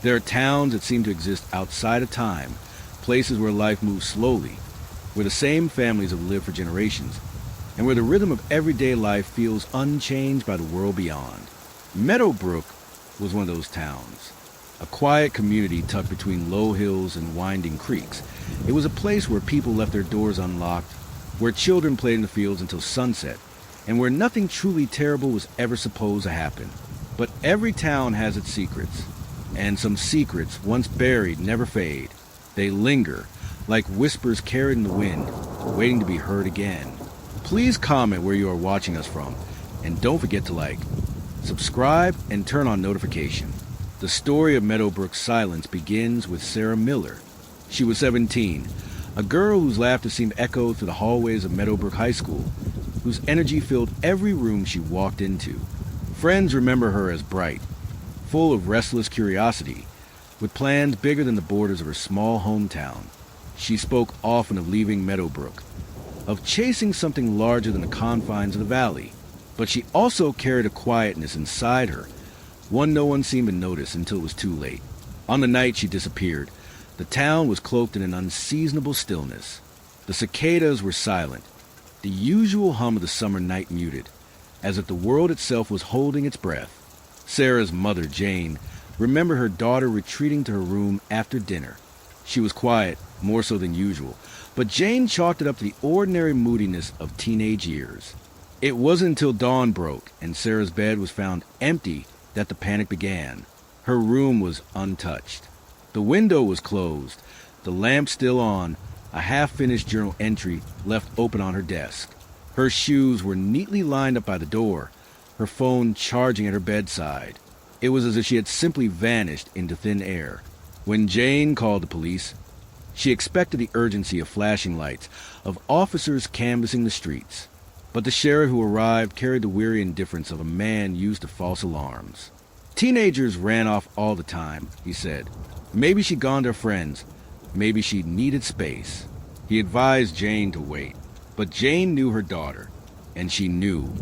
There are towns that seem to exist outside of time, places where life moves slowly, where the same families have lived for generations, and where the rhythm of everyday life feels unchanged by the world beyond. Meadowbrook was one of those towns, a quiet community tucked between low hills and winding creeks. It was a place where people left their doors unlocked, where children played in the fields until sunset, and where nothing truly terrible was ever supposed to happen. But every town has its secrets, and some secrets, once buried, never fade. They linger, like whispers carried in the wind, waiting to be heard again. Please comment where you are watching us from, and don't forget to like, subscribe, and turn on notification. The story of Meadowbrook's silence begins with Sarah Miller. She was 17, a girl whose laughter seemed echoed through the hallways of Meadowbrook High School, whose energy filled every room she walked into. Friends remember her as bright, full of restless curiosity, with plans bigger than the borders of her small hometown. She spoke often of leaving Meadowbrook, of chasing something larger than the confines of the valley, but she also carried a quietness inside her, one no one seemed to notice until it was too late. On the night she disappeared, the town was cloaked in an unseasonable stillness. The cicadas were silent, the usual hum of the summer night muted, as if the world itself was holding its breath. Sarah's mother, Jane, remembered her daughter retreating to her room after dinner. She was quiet, more so than usual, but Jane chalked it up to the ordinary moodiness of teenage years. It wasn't until dawn broke and Sarah's bed was found empty that the panic began. Her room was untouched. The window was closed, the lamp still on, a half-finished journal entry left open on her desk. Her shoes were neatly lined up by the door, her phone charging at her bedside. It was as if she had simply vanished into thin air. When Jane called the police, she expected the urgency of flashing lights, of officers canvassing the streets. But the sheriff who arrived carried the weary indifference of a man used to false alarms. Teenagers ran off all the time, he said. Maybe she'd gone to her friends. Maybe she needed space. He advised Jane to wait. But Jane knew her daughter, and she knew,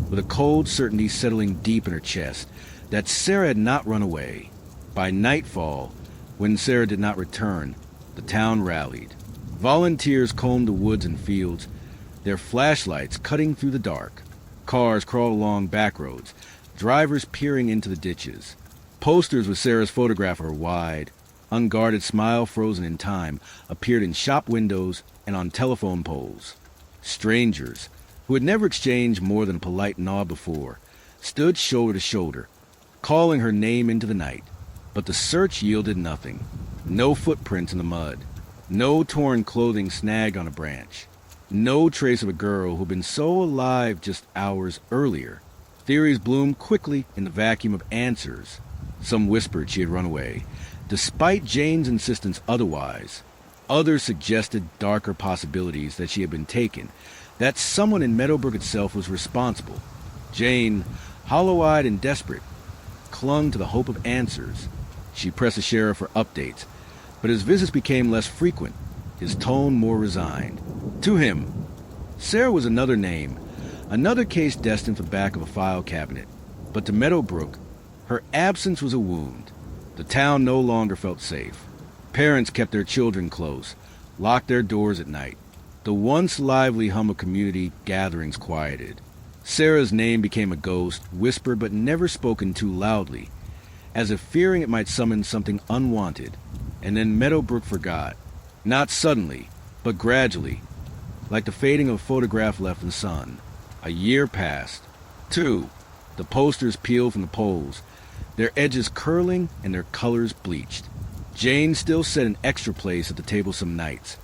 with a cold certainty settling deep in her chest, that Sarah had not run away. By nightfall, when Sarah did not return, the town rallied. Volunteers combed the woods and fields, their flashlights cutting through the dark. Cars crawled along back roads, drivers peering into the ditches. Posters with Sarah's photograph of her wide, unguarded smile frozen in time appeared in shop windows and on telephone poles. Strangers, who had never exchanged more than a polite nod before, stood shoulder to shoulder, calling her name into the night. But the search yielded nothing. No footprints in the mud. No torn clothing snagged on a branch. No trace of a girl who'd been so alive just hours earlier. Theories bloomed quickly in the vacuum of answers. Some whispered she had run away, despite Jane's insistence otherwise. Others suggested darker possibilities, that she had been taken, that someone in Meadowbrook itself was responsible. Jane, hollow-eyed and desperate, clung to the hope of answers. She pressed the sheriff for updates, but his visits became less frequent, his tone more resigned. To him, Sarah was another name, another case destined for the back of a file cabinet. But to Meadowbrook, her absence was a wound. The town no longer felt safe. Parents kept their children close, locked their doors at night. The once lively hum of community gatherings quieted. Sarah's name became a ghost, whispered but never spoken too loudly, as if fearing it might summon something unwanted. And then Meadowbrook forgot. Not suddenly, but gradually, like the fading of a photograph left in the sun. A year passed. 2. The posters peeled from the poles, their edges curling and their colors bleached. Jane still sat in extra place at the table some nights,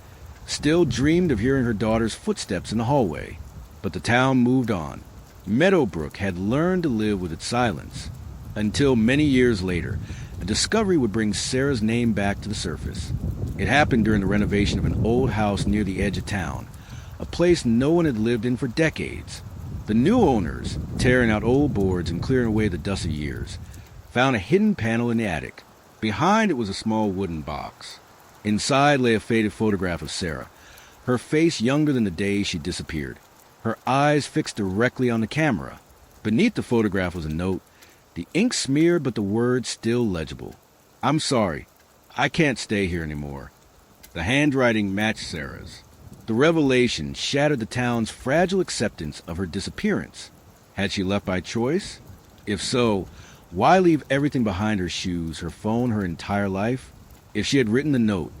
still dreamed of hearing her daughter's footsteps in the hallway. But the town moved on. Meadowbrook had learned to live with its silence, until many years later, a discovery would bring Sarah's name back to the surface. It happened during the renovation of an old house near the edge of town, a place no one had lived in for decades. The new owners, tearing out old boards and clearing away the dust of years, found a hidden panel in the attic. Behind it was a small wooden box. Inside lay a faded photograph of Sarah, her face younger than the day she disappeared, her eyes fixed directly on the camera. Beneath the photograph was a note, the ink smeared but the words still legible. I'm sorry. I can't stay here anymore. The handwriting matched Sarah's. The revelation shattered the town's fragile acceptance of her disappearance. Had she left by choice? If so, why leave everything behind: her shoes, her phone, her entire life? If she had written the note,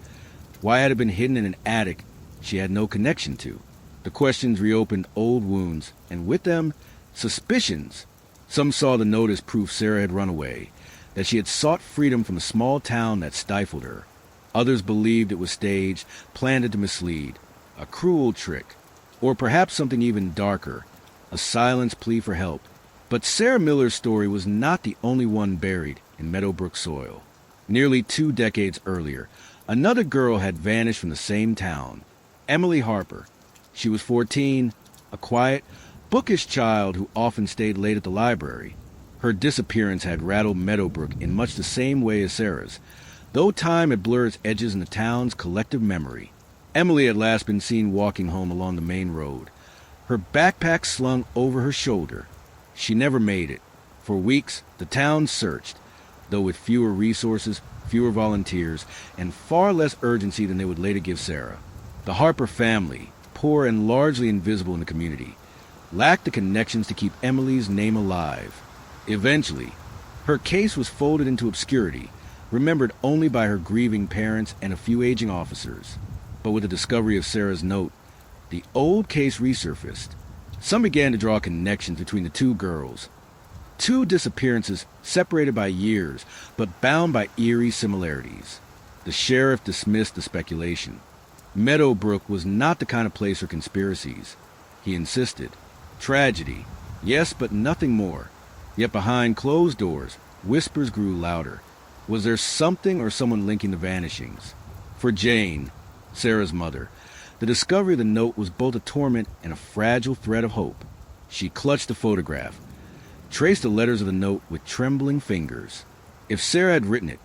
why had it been hidden in an attic she had no connection to? The questions reopened old wounds, and with them, suspicions. Some saw the note as proof Sarah had run away, that she had sought freedom from a small town that stifled her. Others believed it was staged, planned to mislead, a cruel trick, or perhaps something even darker, a silent plea for help. But Sarah Miller's story was not the only one buried in Meadowbrook soil. Nearly 2 decades earlier, another girl had vanished from the same town, Emily Harper. She was 14, a quiet, bookish child who often stayed late at the library. Her disappearance had rattled Meadowbrook in much the same way as Sarah's, though time had blurred its edges in the town's collective memory. Emily had last been seen walking home along the main road, her backpack slung over her shoulder. She never made it. For weeks, the town searched, though with fewer resources, fewer volunteers, and far less urgency than they would later give Sarah. The Harper family, poor and largely invisible in the community, lacked the connections to keep Emily's name alive. Eventually, her case was folded into obscurity, remembered only by her grieving parents and a few aging officers. But with the discovery of Sarah's note, the old case resurfaced. Some began to draw connections between the two girls. 2 disappearances separated by years, but bound by eerie similarities. The sheriff dismissed the speculation. Meadowbrook was not the kind of place for conspiracies. He insisted. Tragedy, yes, but nothing more. Yet behind closed doors, whispers grew louder. Was there something or someone linking the vanishings? For Jane, Sarah's mother, the discovery of the note was both a torment and a fragile thread of hope. She clutched the photograph, traced the letters of the note with trembling fingers. If Sarah had written it,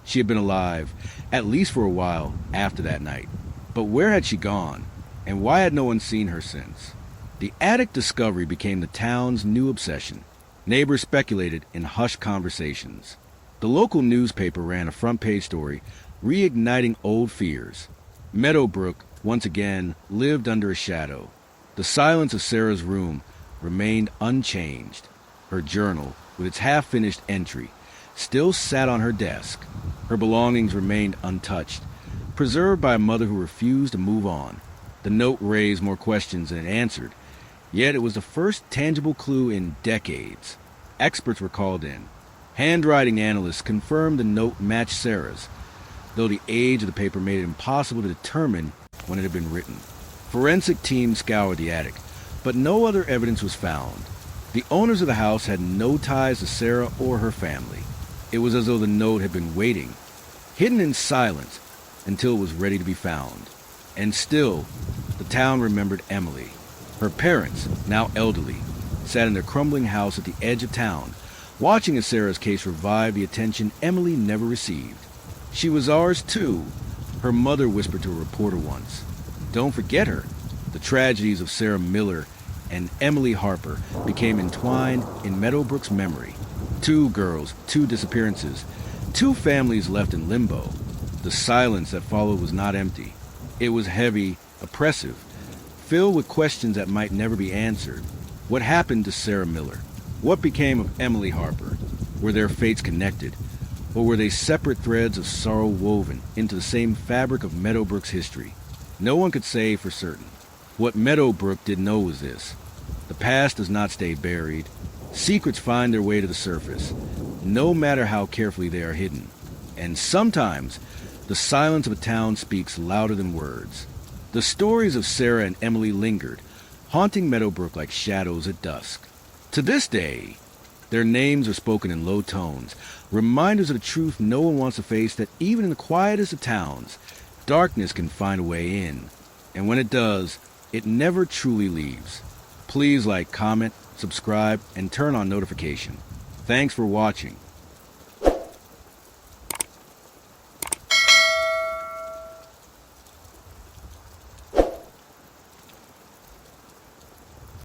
she had been alive, at least for a while after that night. But where had she gone, and why had no one seen her since? The attic discovery became the town's new obsession. Neighbors speculated in hushed conversations. The local newspaper ran a front-page story, reigniting old fears. Meadowbrook, once again, lived under a shadow. The silence of Sarah's room remained unchanged. Her journal, with its half-finished entry, still sat on her desk. Her belongings remained untouched, preserved by a mother who refused to move on. The note raised more questions than it answered, yet it was the first tangible clue in decades. Experts were called in. Handwriting analysts confirmed the note matched Sarah's, though the age of the paper made it impossible to determine when it had been written. Forensic teams scoured the attic, but no other evidence was found. The owners of the house had no ties to Sarah or her family. It was as though the note had been waiting, hidden in silence, until it was ready to be found. And still, the town remembered Emily. Her parents, now elderly, sat in their crumbling house at the edge of town, watching as Sarah's case revived the attention Emily never received. She was ours too, her mother whispered to a reporter once. Don't forget her. The tragedies of Sarah Miller and Emily Harper became entwined in Meadowbrook's memory. 2 girls, 2 disappearances, 2 families left in limbo. The silence that followed was not empty. It was heavy, oppressive, filled with questions that might never be answered. What happened to Sarah Miller? What became of Emily Harper? Were their fates connected? Or were they separate threads of sorrow woven into the same fabric of Meadowbrook's history? No one could say for certain. What Meadowbrook did know was this: the past does not stay buried. Secrets find their way to the surface, no matter how carefully they are hidden. And sometimes, the silence of a town speaks louder than words. The stories of Sarah and Emily lingered, haunting Meadowbrook like shadows at dusk. To this day, their names are spoken in low tones, reminders of the truth no one wants to face, that even in the quietest of towns, darkness can find a way in. And when it does, it never truly leaves. Please like, comment, subscribe, and turn on notification. Thanks for watching.